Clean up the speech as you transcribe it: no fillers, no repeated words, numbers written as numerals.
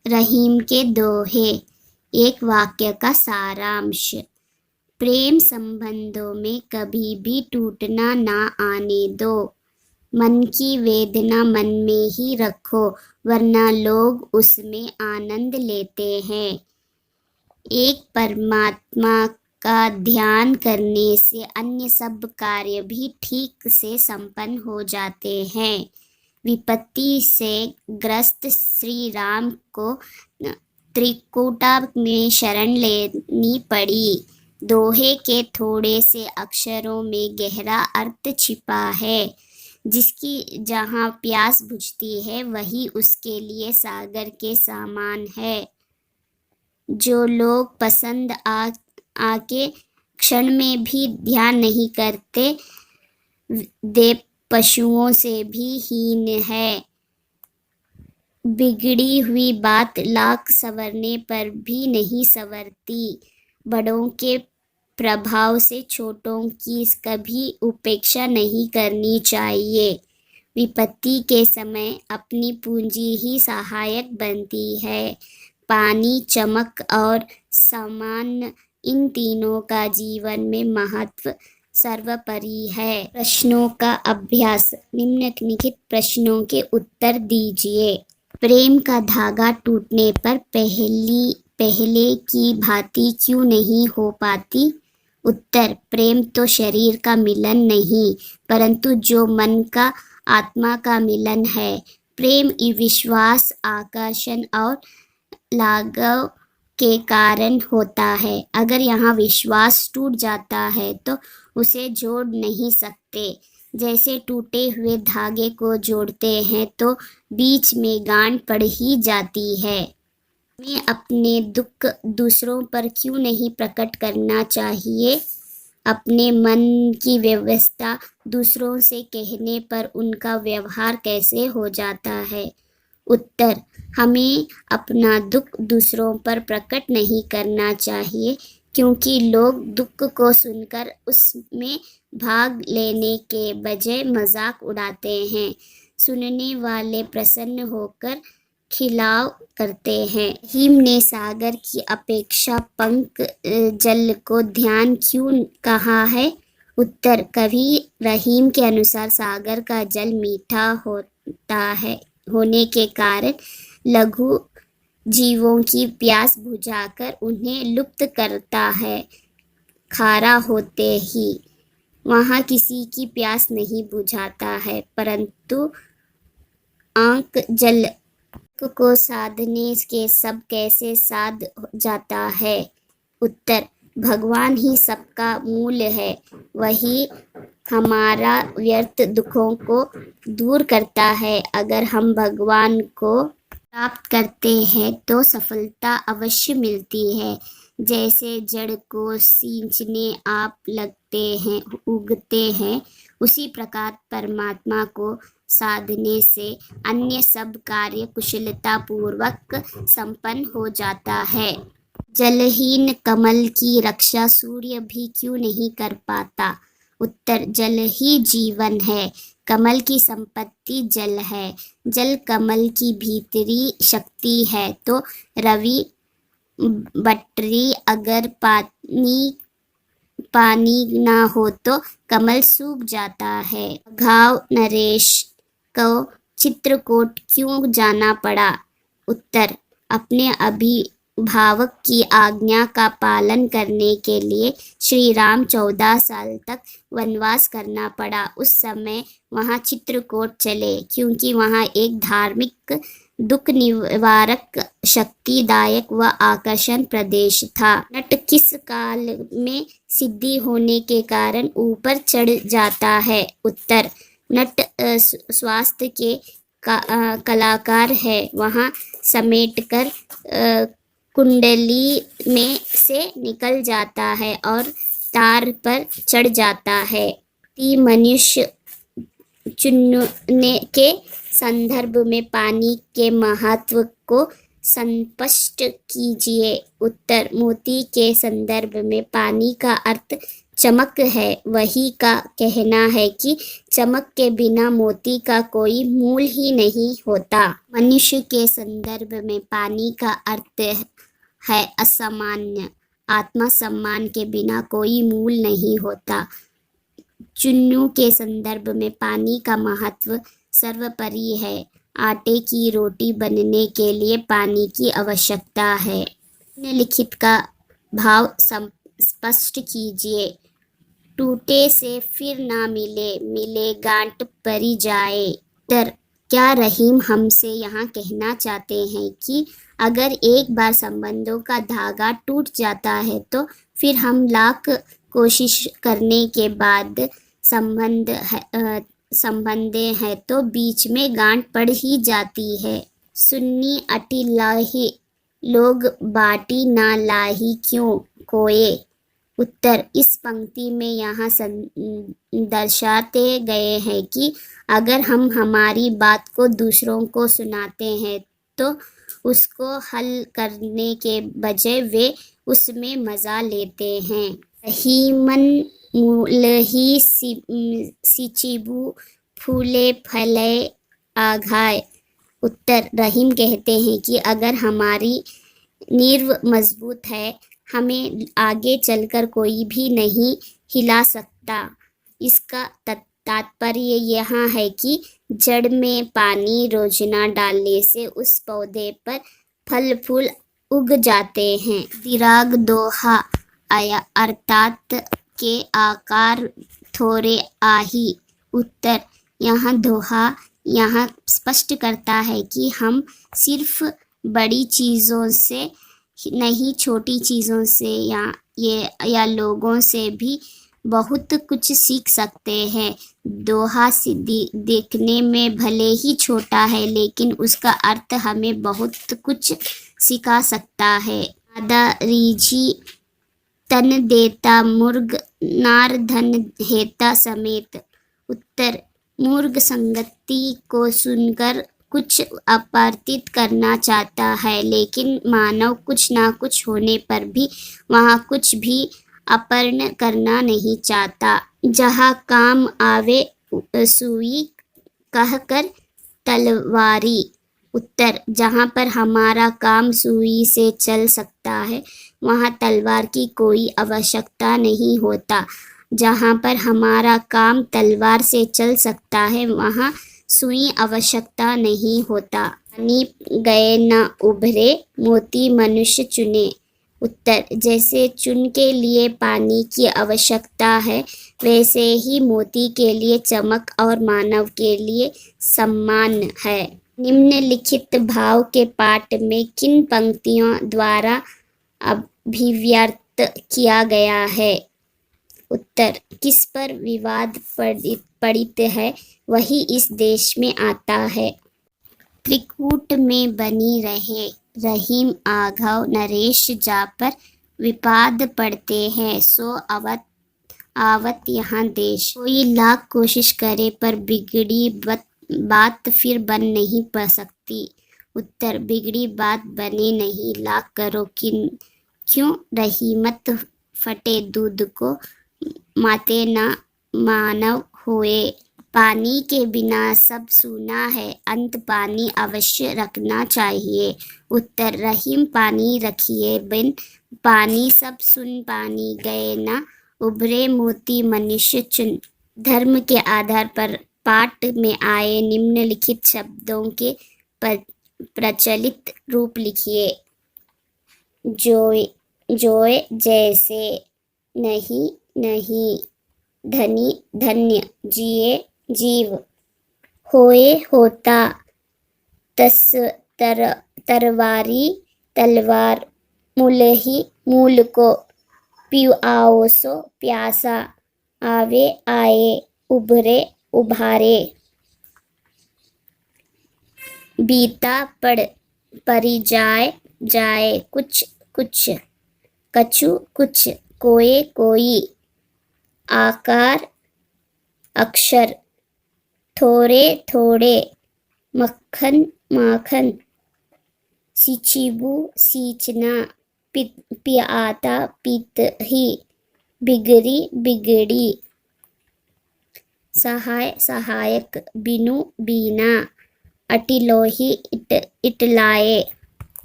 रहीम के दोहे। एक वाक्य का सारांश। प्रेम संबंधों में कभी भी टूटना ना आने दो। मन की वेदना मन में ही रखो, वरना लोग उसमें आनंद लेते हैं। एक परमात्मा का ध्यान करने से अन्य सब कार्य भी ठीक से संपन्न हो जाते हैं। विपत्ति से ग्रस्त श्री राम को त्रिकुटा में शरण लेनी पड़ी। दोहे के थोड़े से अक्षरों में गहरा अर्थ छिपा है। जिसकी जहाँ प्यास बुझती है वही उसके लिए सागर के समान है। जो लोग पसंद आके क्षण में भी ध्यान नहीं करते, वे पशुओं से भी हीन है। बिगड़ी हुई बात लाख संवरने पर भी नहीं संवरती। बड़ों के प्रभाव से छोटों की कभी उपेक्षा नहीं करनी चाहिए। विपत्ति के समय अपनी पूंजी ही सहायक बनती है। पानी, चमक और सम्मान, इन तीनों का जीवन में महत्व सर्वोपरि है। प्रश्नों का अभ्यास। निम्नलिखित प्रश्नों के उत्तर दीजिए। प्रेम का धागा टूटने पर पहले की भांति क्यों नहीं हो पाती? उत्तर, प्रेम तो शरीर का मिलन नहीं, परंतु जो मन का आत्मा का मिलन है। प्रेम विश्वास, आकर्षण और लगाव के कारण होता है। अगर यहाँ विश्वास टूट जाता है तो उसे जोड़ नहीं सकते। जैसे टूटे हुए धागे को जोड़ते हैं तो बीच में गांठ पड़ ही जाती है। हमें अपने दुख दूसरों पर क्यों नहीं प्रकट करना चाहिए? अपने मन की व्यवस्था दूसरों से कहने पर उनका व्यवहार कैसे हो जाता है? उत्तर, हमें अपना दुख दूसरों पर प्रकट नहीं करना चाहिए, क्योंकि लोग दुख को सुनकर उसमें भाग लेने के बजाय मजाक उड़ाते हैं। सुनने वाले प्रसन्न होकर खिलाव करते हैं। रहीम ने सागर की अपेक्षा पंक जल को ध्यान क्यों कहा है? उत्तर, कवि रहीम के अनुसार सागर का जल मीठा होने के कारण लघु जीवों की प्यास बुझाकर उन्हें लुप्त करता है। खारा होते ही वहाँ किसी की प्यास नहीं बुझाता है, परंतु आंक जल को साधने के सब कैसे साध जाता है? उत्तर, भगवान ही सबका मूल है। वही हमारा व्यर्थ दुखों को दूर करता है। अगर हम भगवान को प्राप्त करते हैं तो सफलता अवश्य मिलती है। जैसे जड़ को सींचने आप लगते हैं, उगते हैं, उसी प्रकार परमात्मा को साधने से अन्य सब कार्य कुशलता पूर्वक संपन्न हो जाता है। जलहीन कमल की रक्षा सूर्य भी क्यों नहीं कर पाता? उत्तर, जल ही जीवन है। कमल की संपत्ति जल है। जल कमल की भीतरी शक्ति है। तो रवि बटरी अगर पानी ना हो तो कमल सूख जाता है। घाव नरेश को चित्रकूट क्यों जाना पड़ा? उत्तर, अपने अभिभावक की आज्ञा का पालन करने के लिए श्री राम 14 साल तक वनवास करना पड़ा। उस समय वहाँ चित्रकूट चले, क्योंकि वहाँ एक धार्मिक, दुख निवारक, शक्तिदायक व आकर्षण प्रदेश था। नट किस काल में सिद्धि होने के कारण ऊपर चढ़ जाता है? उत्तर, नट स्वास्थ्य के कलाकार है। वहाँ समेटकर कुंडली में से निकल जाता है और तार पर चढ़ जाता है। मनुष्य चुनने के संदर्भ में पानी के महत्व को स्पष्ट कीजिए। उत्तर, मोती के संदर्भ में पानी का अर्थ चमक है। वही का कहना है कि चमक के बिना मोती का कोई मूल ही नहीं होता। मनुष्य के संदर्भ में पानी का अर्थ है असामान्य। आत्मा सम्मान के बिना कोई मूल नहीं होता। चुन्नू के संदर्भ में पानी का महत्व सर्वोपरि है। आटे की रोटी बनने के लिए पानी की आवश्यकता है। निम्नलिखित का भाव स्पष्ट कीजिए। टूटे से फिर ना मिले, मिले गांठ परी जाए। क्या रहीम हमसे यहाँ कहना चाहते हैं कि अगर एक बार संबंधों का धागा टूट जाता है तो फिर हम लाख कोशिश करने के बाद संबंध है तो बीच में गांठ पड़ ही जाती है। सुन्नी अटी लाही लोग बाटी ना लाही क्यों कोए। उत्तर, इस पंक्ति में यहाँ दर्शाते गए हैं कि अगर हम हमारी बात को दूसरों को सुनाते हैं तो उसको हल करने के बजाय वे उसमें मज़ा लेते हैं। रहीमन मूलही सिचिबू फूले फले आघाय। उत्तर, रहीम कहते हैं कि अगर हमारी नींव मजबूत है हमें आगे चलकर कोई भी नहीं हिला सकता। इसका तात्पर्य यहाँ है कि जड़ में पानी रोजाना डालने से उस पौधे पर फल फूल उग जाते हैं। दिराग दोहा आया अर्थात के आकार थोड़े आही। उत्तर, यहाँ दोहा यहाँ स्पष्ट करता है कि हम सिर्फ बड़ी चीज़ों से नहीं छोटी चीज़ों से या लोगों से भी बहुत कुछ सीख सकते हैं। दोहा देखने में भले ही छोटा है लेकिन उसका अर्थ हमें बहुत कुछ सिखा सकता है। आदा रीझी तन देता मुर्ग नार धन हेता समेत। उत्तर, मुर्ग संगति को सुनकर कुछ अपरिचित करना चाहता है लेकिन मानव कुछ ना कुछ होने पर भी वहाँ कुछ भी अपर्ण करना नहीं चाहता। जहाँ काम आवे सुई कहकर तलवारी। उत्तर, जहाँ पर हमारा काम सुई से चल सकता है वहाँ तलवार की कोई आवश्यकता नहीं होता। जहाँ पर हमारा काम तलवार से चल सकता है वहाँ सुई आवश्यकता नहीं होता। पानी गए न उभरे मोती मनुष्य चुने। उत्तर, जैसे चुन के लिए पानी की आवश्यकता है वैसे ही मोती के लिए चमक और मानव के लिए सम्मान है। निम्नलिखित भाव के पाठ में किन पंक्तियों द्वारा अभिव्यक्त किया गया है। उत्तर, किस पर विवाद पड़ित है वही इस देश में आता है। त्रिकूट में बनी रहे रहीम आघव नरेश जा पर विवाद पड़ते हैं सो आवत यहाँ देश। कोई लाख कोशिश करे पर बिगड़ी बात फिर बन नहीं पा सकती। उत्तर, बिगड़ी बात बने नहीं लाख करो क्यों रहीमत फटे दूध को माते न मानव होए। पानी के बिना सब सूना है अंत पानी अवश्य रखना चाहिए। उत्तर, रहीम पानी रखिए बिन पानी सब सुन पानी गए न उभरे मोती मनुष्य चुन। धर्म के आधार पर पाठ में आए निम्नलिखित शब्दों के प्रचलित रूप लिखिए। जोए जैसे, नहीं नहीं, धनी धन्य, जिए जीव, होए होता, तरवारी तलवार, मूलही मूल को, पियाओ सो प्यासा, आवे आए, उभरे उभारे। बीता परी जाए कुछ कुछ, कछु कुछ, कोए कोई, आकार अक्षर, थोड़े थोड़े, मक्खन माखन, सिचिबू सींचना, पियाता पीत ही, बिगड़ी बिगड़ी, सहाय सहायक, बिनु बीना, अटिलोही इटलाए,